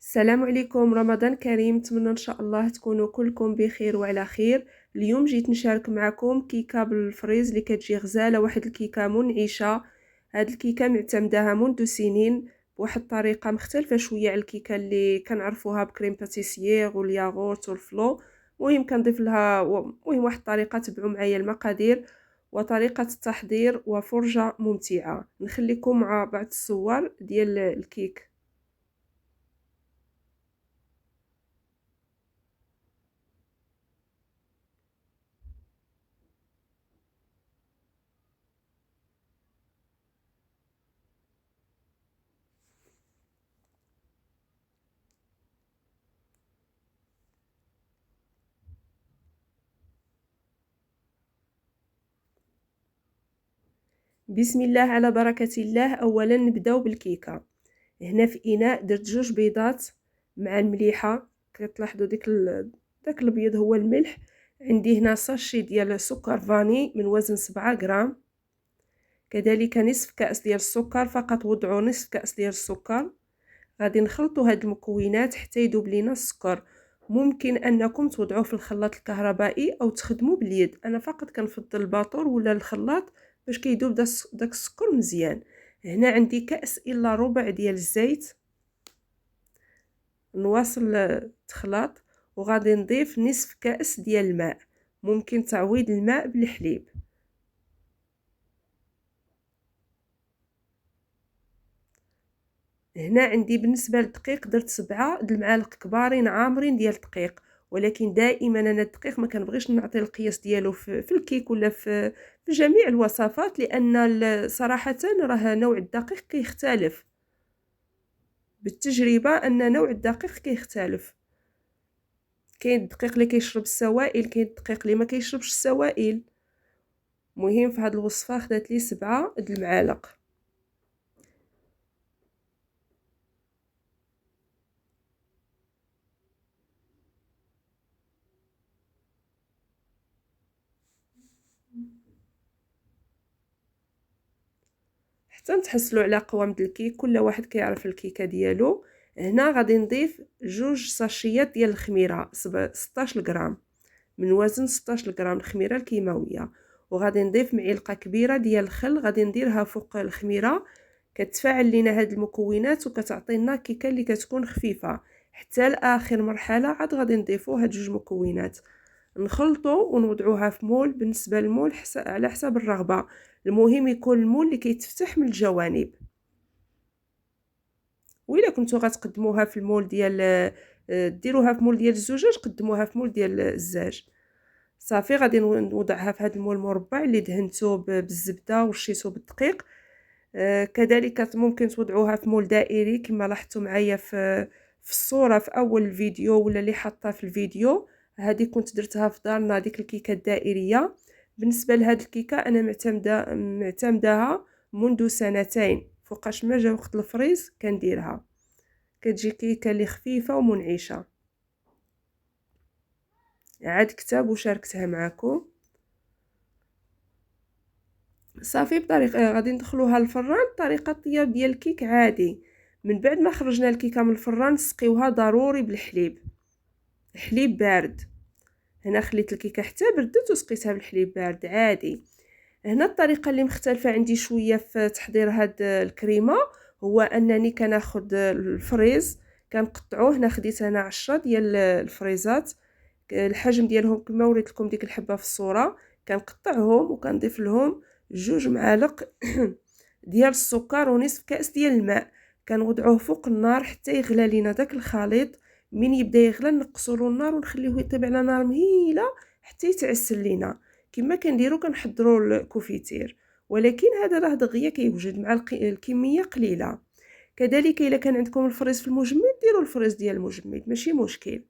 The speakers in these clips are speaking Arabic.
السلام عليكم، رمضان كريم. نتمنى ان شاء الله تكونوا كلكم بخير وعلى خير. اليوم جيت نشارك معكم كيكه بالفريز اللي كتجي غزاله، واحد الكيكه منعشه. هاد الكيكه معتمداها منذ سنين بواحد الطريقه مختلفه شويه على الكيكه اللي كنعرفوها بكريم باتيسيير والياغورت والفلو. المهم كنضيف لها واحد الطريقه. تبعوا معايا المقادير وطريقه التحضير وفرجه ممتعه. نخليكم مع بعض الصور ديال الكيك. بسم الله على بركة الله. اولا نبداو بالكيكه. هنا في اناء درت 2 بيضات مع المليحه. كتلاحظوا داك الابيض هو الملح. عندي هنا ساشي ديال سكر فاني من وزن 7 غرام. كذلك نصف كأس ديال السكر، فقط وضعوا نصف كأس ديال السكر. غادي نخلطوا هاد المكونات حتى يذوب لينا السكر. ممكن انكم توضعوه في الخلاط الكهربائي او تخدموا باليد. انا فقط كنفضل الباطور ولا الخلاط باش كيذوب داك السكر مزيان. هنا عندي كأس الا ربع ديال الزيت. نواصل التخلاط وغادي نضيف نصف كأس ديال الماء. ممكن تعويض الماء بالحليب. هنا عندي بالنسبه للدقيق درت 7 المعالق كبارين عامرين ديال الدقيق. ولكن دائما انا الدقيق ما كنبغيش نعطي القياس ديالو في الكيك ولا في جميع الوصفات، لان صراحه راه نوع الدقيق كيختلف. بالتجربه ان نوع الدقيق كيختلف. كاين الدقيق اللي كيشرب السوائل، كاين الدقيق اللي ما كيشربش السوائل. مهم في هذه الوصفه خدات لي 7 المعالق. حتى نتحصلوا على قوام د الكيك. كل واحد كيعرف الكيكه ديالو. هنا غادي نضيف 2 ساشيات ديال الخميره 16 غرام من وزن 16 غرام الخميره الكيماويه. وغادي نضيف معلقه كبيره ديال الخل، غادي نديرها فوق الخميره. كتفاعل لينا هاد المكونات وكتعطينا كيكه اللي كتكون خفيفه. حتى لاخر مرحله عاد غادي نضيفوا هاد 2 مكونات، نخلطوا ونوضعوها في مول. بالنسبه للمول على حساب الرغبه. المهم يكون المول اللي كيتفتح من الجوانب. وإلا كنتو غتقدموها في المول ديال ديروها في مول ديال الزجاج، قدموها في مول ديال الزاج. صافي غادي نوضعها في هذا المول مربع اللي دهنته بالزبده ورشيته بالدقيق. كذلك ممكن توضعوها في مول دائري كما لاحظتوا معايا في الصوره في اول الفيديو ولا اللي حاطه في الفيديو. هذه كنت درتها في دارنا، ديك الكيكه الدائريه. بالنسبه لهاد الكيكه انا معتمداها منذ 2 سنين. فوقاش ما جا وقت الفريز كنديرها. كتجي كيكه اللي خفيفه ومنعشه. عاد كتاب وشاركتها معكم. صافي بطريقه غادي ندخلوها للفران. طريقه الطياب ديال الكيك عادي. من بعد ما خرجنا الكيكه من الفران نسقيوها ضروري بالحليب، حليب بارد. هنا خليت الكيكه حتى بردت وسقيتها بالحليب بارد عادي. هنا الطريقه اللي مختلفه عندي شويه في تحضير هاد الكريمه هو انني كناخذ الفريز كنقطعوه. هنا خديت انا 10 ديال الفريزات، الحجم ديالهم كما وريت لكم ديك الحبه في الصوره. كنقطعهم وكنضيف لهم 2 معالق ديال السكر ونصف كأس ديال الماء. كنوضعوه فوق النار حتى يغلى لينا داك الخليط. من يبدا يغلى نقصوا له النار ونخليوه يطيب على نار مهيله حتى يتعسل لينا. كما كنديروا كنحضروا الكوفيتير، ولكن هذا راه دغيا كيوجد مع الكميه قليله. كذلك الا كان عندكم الفريز في المجمد ديروا الفريز ديال المجمد ماشي مشكل.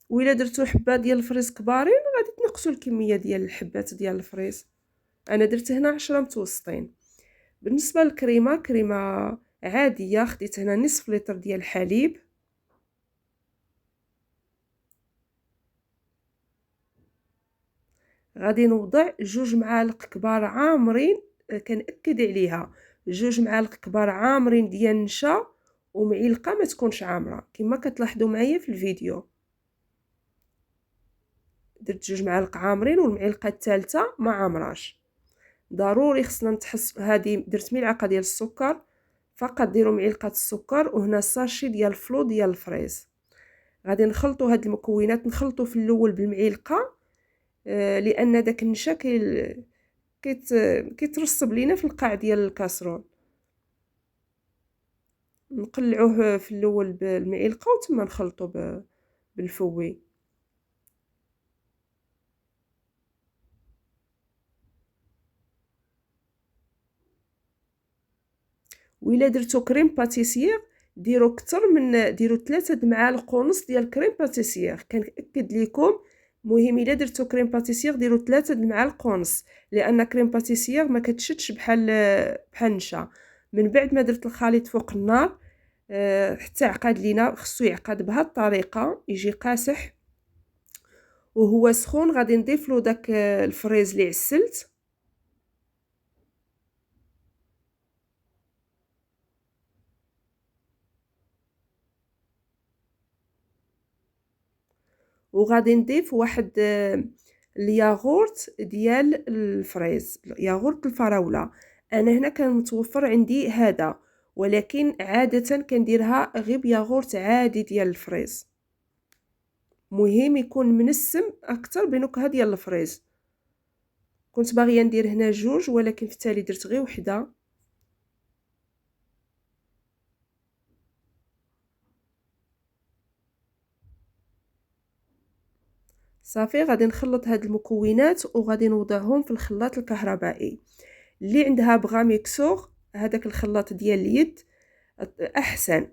وإلا درتو حبه ديال الفريز كبارين غادي تنقصوا الكميه ديال الحبات ديال الفريز. انا درت هنا 10 متوسطين. بالنسبه للكريمه، كريمه عاديه، خديت هنا نصف لتر ديال الحليب. غادي نوضع 2 معالق كبار عامرين. كنأكد عليها 2 معالق كبار عامرين ديال النشا ومعلقه ما تكونش عامره كما كتلاحظوا معايا في الفيديو. درت 2 معالق عامرين والمعلقه الثالثه ما عامراش. ضروري خصنا نتحس. هذه درت ملعقه ديال السكر فقط، ديروا معلقه السكر وهنا ساشي ديال الفلو ديال الفريز. غادي نخلطوا هاد المكونات، نخلطوا في الاول بالمعلقه لان داك النشا كيترسب لينا في القاع ديال الكاسرون. نقلعوه في الاول بالمعلقه وثم نخلطوا بالفوي. وإلا درتو كريم باتيسير ديروا اكثر من، ديروا 3 معالق ونص ديال كريم باتيسير. كنأكد لكم مهم الا درتو كريم باتيسير ديروا 3 معالق ونص، لان كريم باتيسير ما كتشدش بحال النشا. من بعد ما درت الخليط فوق النار حتى عقد لينا، خصو يعقد بهذه الطريقه يجي قاسح وهو سخون. غادي نضيف له داك الفريز اللي عسلت وغادي نضيف واحد الياغورت ديال الفريز، ياغورت الفراوله. انا هنا كان متوفر عندي هذا، ولكن عاده كنديرها غير بياغورت عادي ديال الفريز. مهم يكون منسم اكثر بنكهه ديال الفريز. كنت باغيه ندير هنا 2 ولكن في التالي درت غير وحده. صافي غادي نخلط هاد المكونات وغادي نوضعهم في الخلاط الكهربائي. اللي عندها بغا ميكسور، هذاك الخلاط ديال اليد احسن،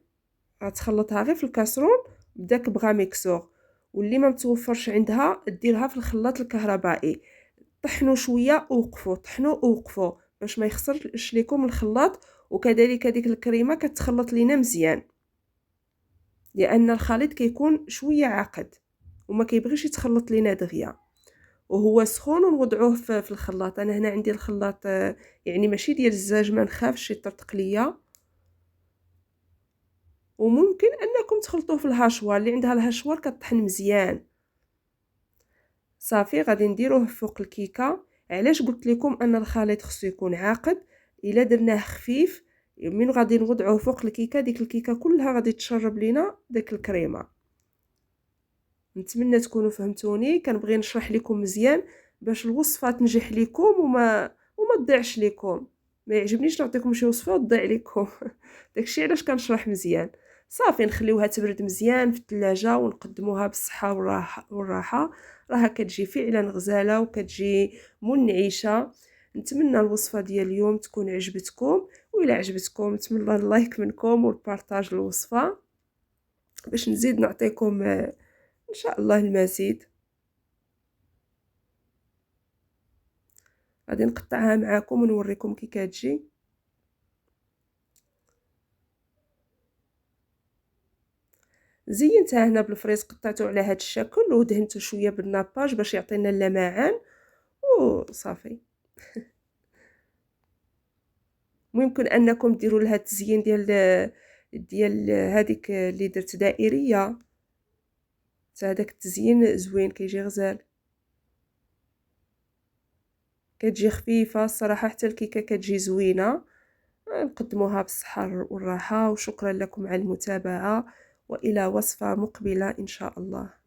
غتخلطها غير في الكاسرون بداك بغا ميكسور. واللي ما متوفرش عندها ديرها في الخلاط الكهربائي. طحنوا شويه ووقفوا، طحنوا ووقفوا باش ما يخسرش لكم الخلاط. وكذلك ديك الكريمه كتخلط لينا مزيان، لان الخليط كيكون شويه عاقد وما كيبغيش يتخلط لينا دغيا وهو سخون. ونوضعوه في الخلاط. انا هنا عندي الخلاط يعني ماشي ديال الزاج، ما نخافش يطرطق ليا. وممكن انكم تخلطوه في الهاشوار، اللي عندها الهاشوار كطحن مزيان. صافي غادي نديروه فوق الكيكه. علاش قلت لكم ان الخليط خصو يكون عاقد؟ الا درناه خفيف من غادي نوضعوه فوق الكيكه، ديك الكيكه كلها غادي تشرب لينا داك الكريمه. نتمنى تكونوا فهمتوني. كنبغي نشرح لكم مزيان باش الوصفه تنجح لكم وما تضيعش لكم. ما يعجبنيش نعطيكم شي وصفه وتضيع لكم. داكشي علاش كنشرح مزيان. صافي نخليوها تبرد مزيان في الثلاجه ونقدموها بالصحه والراحه. راها كتجي فعلا غزاله وكتجي منعشه. نتمنى الوصفه ديال اليوم تكون عجبتكم، وإلا عجبتكم نتمنى اللايك منكم والبارطاج الوصفه باش نزيد نعطيكم ان شاء الله المزيد. غادي نقطعها معاكم ونوريكم كي كتجي. زينتها هنا بالفريز، قطعته على هذا الشكل ودهنته شويه بالناباج باش يعطينا اللمعان وصافي. ممكن انكم ديروا لها التزيين ديال هذيك اللي درت دائريه، هذاك التزيين زوين كيجي غزال، كتجي خفيفه الصراحه. حتى الكيكه كتجي زوينه. نقدموها بالصحه والراحه. وشكرا لكم على المتابعه، والى وصفه مقبله ان شاء الله.